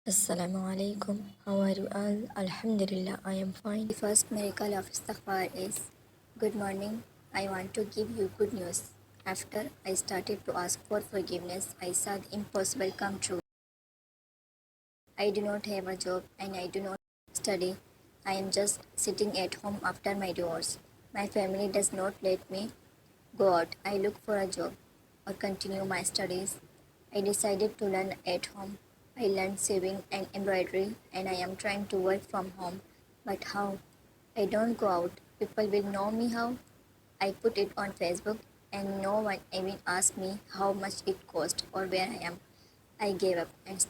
Assalamu alaikum. How are you all? Alhamdulillah, I am fine. The first miracle of istighfar is good morning. I want to give you good news. After I started to ask for forgiveness, I saw the impossible come true. I do not have a job and I do not study. I am just sitting at home after my divorce. My family does not let me go out. I look for a job or continue my studies. I decided to learn at home. I learned sewing and embroidery and I am trying to work from home. But how? I don't go out. People will know me how? I put it on Facebook and no one even asked me how much it cost or where I am. I gave up and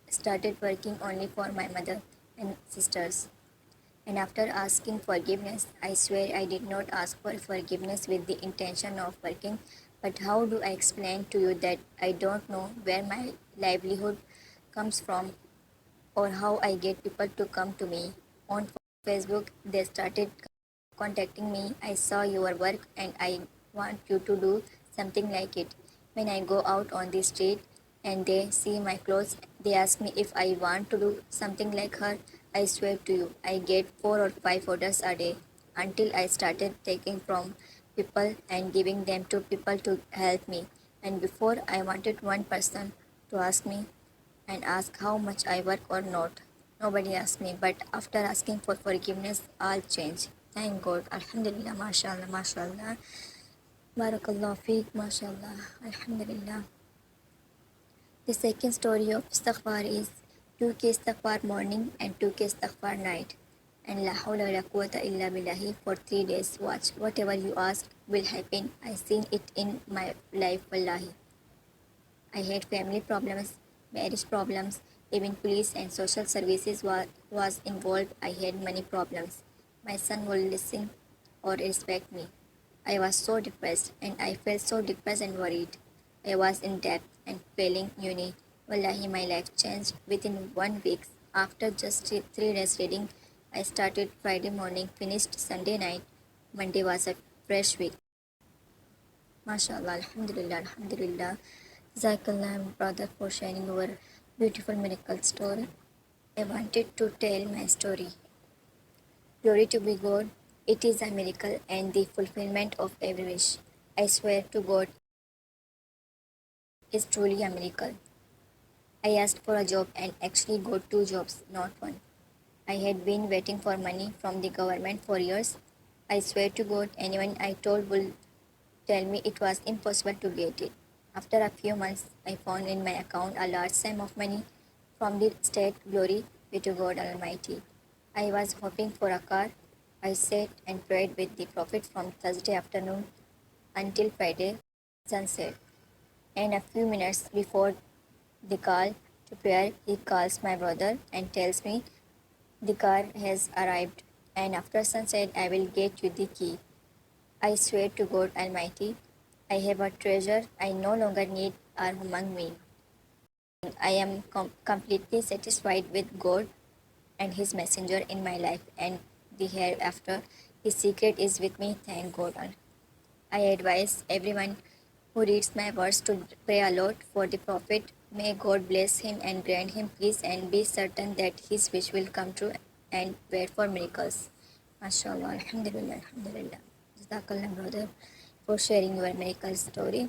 started working only for my mother and sisters. And after asking forgiveness, I swear I did not ask for forgiveness with the intention of working. But how do I explain to you that I don't know where my livelihood comes from or how I get people to come to me? On Facebook, they started contacting me. I saw your work and I want you to do something like it. When I go out on the street and they see my clothes, they ask me if I want to do something like her. I swear to you, I get 4 or 5 orders a day until I started taking from people and giving them to people to help me. And before I wanted one person to ask me and ask how much I work or not. Nobody asked me, but after asking for forgiveness, all changed. Thank God. Alhamdulillah, mashallah, mashallah. Barakallah feek, mashallah. Alhamdulillah. The second story of istighfar is 2K istighfar morning and 2K istighfar night. And la hawla wa la quwwata illa billahi for 3 days. Watch. Whatever you ask will happen. I seen it in my life, wallahi. I had family problems, marriage problems, even police and social services was involved. I had money problems. My son would listen or respect me. I was so depressed and I felt so depressed and worried. I was in debt and failing uni. Wallahi, my life changed within 1 week. After just 3 days reading, I started Friday morning, finished Sunday night. Monday was a fresh week. MashaAllah, Alhamdulillah, Alhamdulillah. Jazakallah, brother, for sharing your beautiful miracle story. I wanted to tell my story. Glory to be God. It is a miracle and the fulfillment of every wish. I swear to God, it's truly a miracle. I asked for a job and actually got 2 jobs, not one. I had been waiting for money from the government for years. I swear to God, anyone I told would tell me it was impossible to get it. After a few months, I found in my account a large sum of money from the state. Glory be to God Almighty. I was hoping for a car. I sat and prayed with the Prophet from Thursday afternoon until Friday sunset. And a few minutes before the call to prayer, he calls my brother and tells me the car has arrived and after sunset I will get you the key. I swear to God Almighty, I have a treasure I no longer need are among me. I am completely satisfied with God and His messenger in my life and the hereafter. His secret is with me, thank God. I advise everyone who reads my words to pray a lot for the Prophet. May God bless him and grant him peace and be certain that his wish will come true and wait for miracles. MashaAllah, Alhamdulillah, Alhamdulillah. Jazakallah, brother, for sharing your miracle story.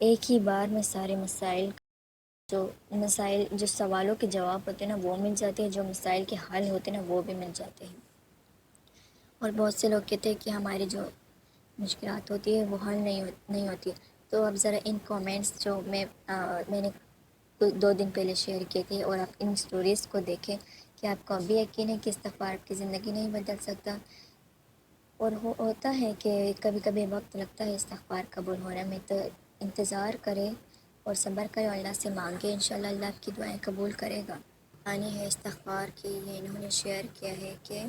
ایک ہی بار میں سارے جو سوالوں کے جواب ہوتے ہیں نا وہ مل جاتے ہیں، جو مسائل کے حل ہوتے ہیں نا وہ بھی مل جاتے ہیں۔ اور بہت سے لوگ کہتے ہیں کہ ہماری جو مشکلات ہوتی ہے وہ حل نہیں ہوتی۔ تو اب ذرا ان کومنٹس جو میں نے 2 دن پہلے شیئر کیے تھے، اور آپ ان سٹوریز کو دیکھیں کہ آپ کو ابھی یقین ہے کہ استغفار آپ کی زندگی نہیں بدل سکتا۔ اور ہوتا ہے کہ کبھی کبھی وقت لگتا ہے استغفار قبول ہونے میں، تو انتظار کرے اور صبر کرے اور اللہ سے مانگے، انشاءاللہ اللہ آپ کی دعائیں قبول کرے گا۔ کہانی ہے استغفار کی، یہ انہوں نے شیئر کیا ہے کہ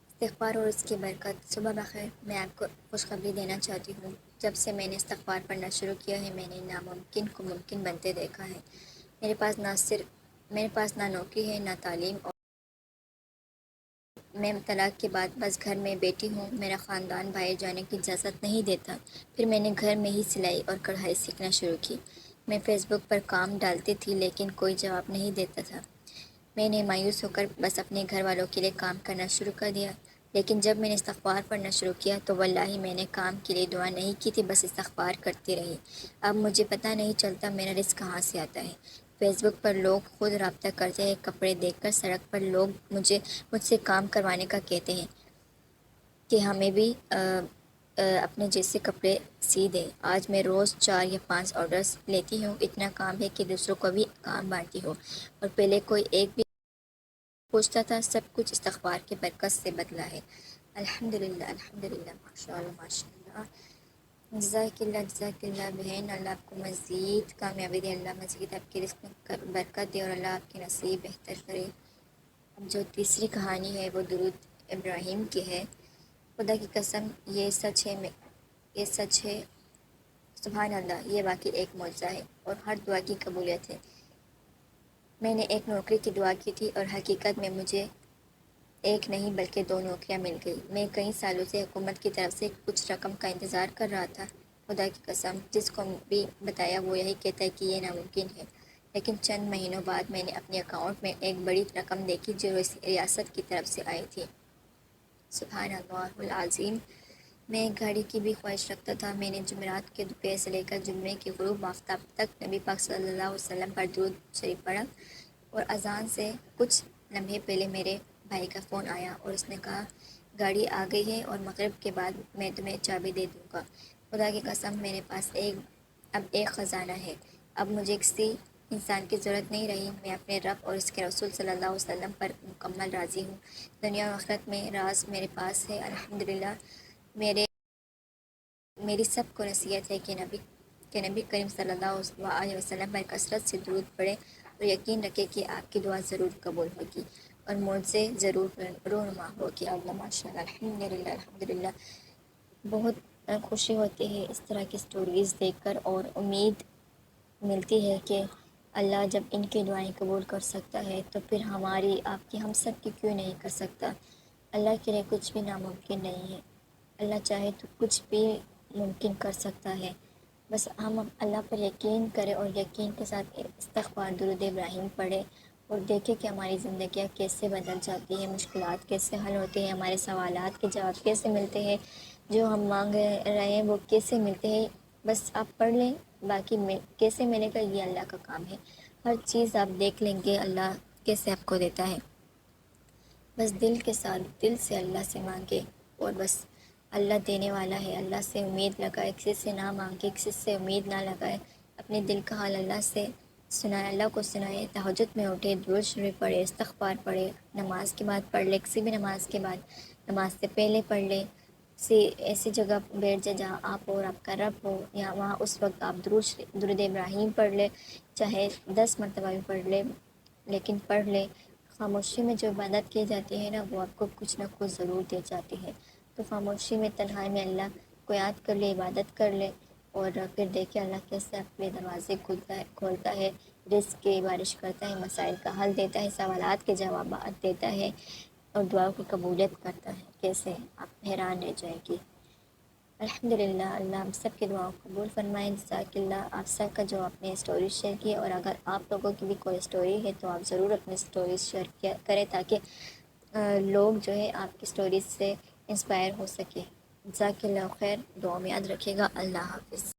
استغفار اور اس کی برکت۔ صبح بخیر، میں آپ کو خوشخبری دینا چاہتی ہوں، جب سے میں نے استغفار پڑھنا شروع کیا ہے میں نے ناممکن کو ممکن بنتے دیکھا ہے۔ میرے پاس نہ نوکری ہے، نہ تعلیم، اور میں طلاق کے بعد بس گھر میں بیٹی ہوں۔ میرا خاندان باہر جانے کی اجازت نہیں دیتا۔ پھر میں نے گھر میں ہی سلائی اور کڑھائی سیکھنا شروع کی۔ میں فیس بک پر کام ڈالتی تھی لیکن کوئی جواب نہیں دیتا تھا۔ میں نے مایوس ہو کر بس اپنے گھر والوں کے لیے کام کرنا شروع کر دیا۔ لیکن جب میں نے استغفار پڑھنا شروع کیا تو واللہ میں نے کام کے لیے دعا نہیں کی تھی، بس استغفار کرتی رہی۔ اب مجھے پتہ نہیں چلتا میرا رزق کہاں سے آتا ہے۔ فیس بک پر لوگ خود رابطہ کرتے ہیں، کپڑے دیکھ کر سڑک پر لوگ مجھ سے کام کروانے کا کہتے ہیں کہ ہمیں بھی اپنے جیسے کپڑے سی دیں۔ آج میں روز 4 یا 5 آرڈرز لیتی ہوں، اتنا کام ہے کہ دوسروں کو بھی کام بانٹتی ہوں، اور پہلے کوئی ایک بھی پوچھتا تھا۔ سب کچھ استغفار کے برکت سے بدلا ہے۔ الحمدللہ الحمدللہ، ماشاء اللہ ماشاء اللہ، جزاک اللہ بہن، اللہ آپ کو مزید کامیابی دے، اللہ مزید آپ کے رزق میں برکت دے، اور اللہ آپ کے نصیب بہتر کرے۔ اب جو تیسری کہانی ہے وہ درود ابراہیم کی ہے۔ خدا کی قسم یہ سچ ہے، سبحان اللہ، یہ واقعی ایک معجزہ ہے اور ہر دعا کی قبولیت ہے۔ میں نے ایک نوکری کی دعا کی تھی اور حقیقت میں مجھے ایک نہیں بلکہ 2 نوکریاں مل گئی۔ میں کئی سالوں سے حکومت کی طرف سے کچھ رقم کا انتظار کر رہا تھا۔ خدا کی قسم جس کو بھی بتایا وہ یہی کہتا ہے کہ یہ ناممکن ہے۔ لیکن چند مہینوں بعد میں نے اپنے اکاؤنٹ میں ایک بڑی رقم دیکھی جو ریاست کی طرف سے آئی تھی۔ سبحان اللہ العظیم، میں ایک گاڑی کی بھی خواہش رکھتا تھا۔ میں نے جمعرات کے دوپہر سے لے کر جمعے کے غروب آفتاب تک نبی پاک صلی اللہ علیہ وسلم پر درود شریف پڑھا، اور اذان سے کچھ لمحے پہلے میرے بھائی کا فون آیا اور اس نے کہا گاڑی آ گئی ہے اور مغرب کے بعد میں تمہیں چابی دے دوں گا۔ خدا کی قسم میرے پاس اب ایک خزانہ ہے۔ اب مجھے کسی انسان کی ضرورت نہیں رہی۔ میں اپنے رب اور اس کے رسول صلی اللہ علیہ وسلم پر مکمل راضی ہوں۔ دنیا و آخرت میں راز میرے پاس ہے، الحمدللہ۔ میری سب کو نصیحت ہے کہ نبی کریم صلی اللہ علیہ وسلم پر کثرت سے درود پڑھے اور یقین رکھے کہ آپ کی دعا ضرور قبول ہوگی اور معجزے ضرور رونما ہوگی۔ اللہ ماشاء اللہ، الحمدللہ الحمدللہ۔ بہت خوشی ہوتی ہے اس طرح کی سٹوریز دیکھ کر، اور امید ملتی ہے کہ اللہ جب ان کی دعائیں قبول کر سکتا ہے تو پھر ہماری آپ کی ہم سب کی کیوں نہیں کر سکتا۔ اللہ کے لیے کچھ بھی ناممکن نہیں ہے۔ اللہ چاہے تو کچھ بھی ممکن کر سکتا ہے، بس ہم اللہ پر یقین کریں اور یقین کے ساتھ استغفار درود ابراہیم پڑھیں، اور دیکھیں کہ ہماری زندگیاں کیسے بدل جاتی ہیں، مشکلات کیسے حل ہوتے ہیں، ہمارے سوالات کے جواب کیسے ملتے ہیں، جو ہم مانگ رہے ہیں وہ کیسے ملتے ہیں۔ بس آپ پڑھ لیں، باقی کیسے ملے گا یہ اللہ کا کام ہے۔ ہر چیز آپ دیکھ لیں گے اللہ کیسے آپ کو دیتا ہے۔ بس دل سے اللہ سے مانگے، اور بس اللہ دینے والا ہے۔ اللہ سے امید لگائے، کسی سے نہ مانگے، کسی سے امید نہ لگائے، اپنے دل کا حال اللہ سے سنائے، اللہ کو سنائے۔ تہجد میں اٹھے، درود شریف پڑھے، استغفار پڑھے، نماز کے بعد پڑھ لے، کسی بھی نماز کے بعد، نماز سے پہلے پڑھ لے، ایسی جگہ بیٹھ جائے جہاں آپ اور آپ کا رب ہو، یا وہاں اس وقت آپ درود ابراہیم پڑھ لے، چاہے 10 مرتبہ بھی پڑھ لے، لیکن پڑھ لے۔ خاموشی میں جو عبادت کی جاتی ہے نا وہ آپ کو کچھ نہ کچھ ضرور دے جاتی ہے۔ تو خاموشی میں تنہائی میں اللہ کو یاد کر لے، عبادت کر لے، اور پھر دیکھیں اللہ کیسے اپنے دروازے کھولتا ہے، رزق کی بارش کرتا ہے، مسائل کا حل دیتا ہے، سوالات کے جوابات دیتا ہے، اور دعاؤں کی قبولیت کرتا ہے۔ کیسے آپ حیران رہ جائیں گی۔ الحمدللہ، اللہ ہم سب کی دعاؤں کو قبول فرمائے۔ جزاک اللہ آپ سب کا جو اپنے اسٹوریز شیئر کی، اور اگر آپ لوگوں کی بھی کوئی اسٹوری ہے تو آپ ضرور اپنے اسٹوریز شیئر کریں تاکہ لوگ جو ہے آپ کی اسٹوریز سے انسپائر ہو سکے۔ جزاک اللہ خیر، دعا میں یاد رکھیے گا۔ اللہ حافظ۔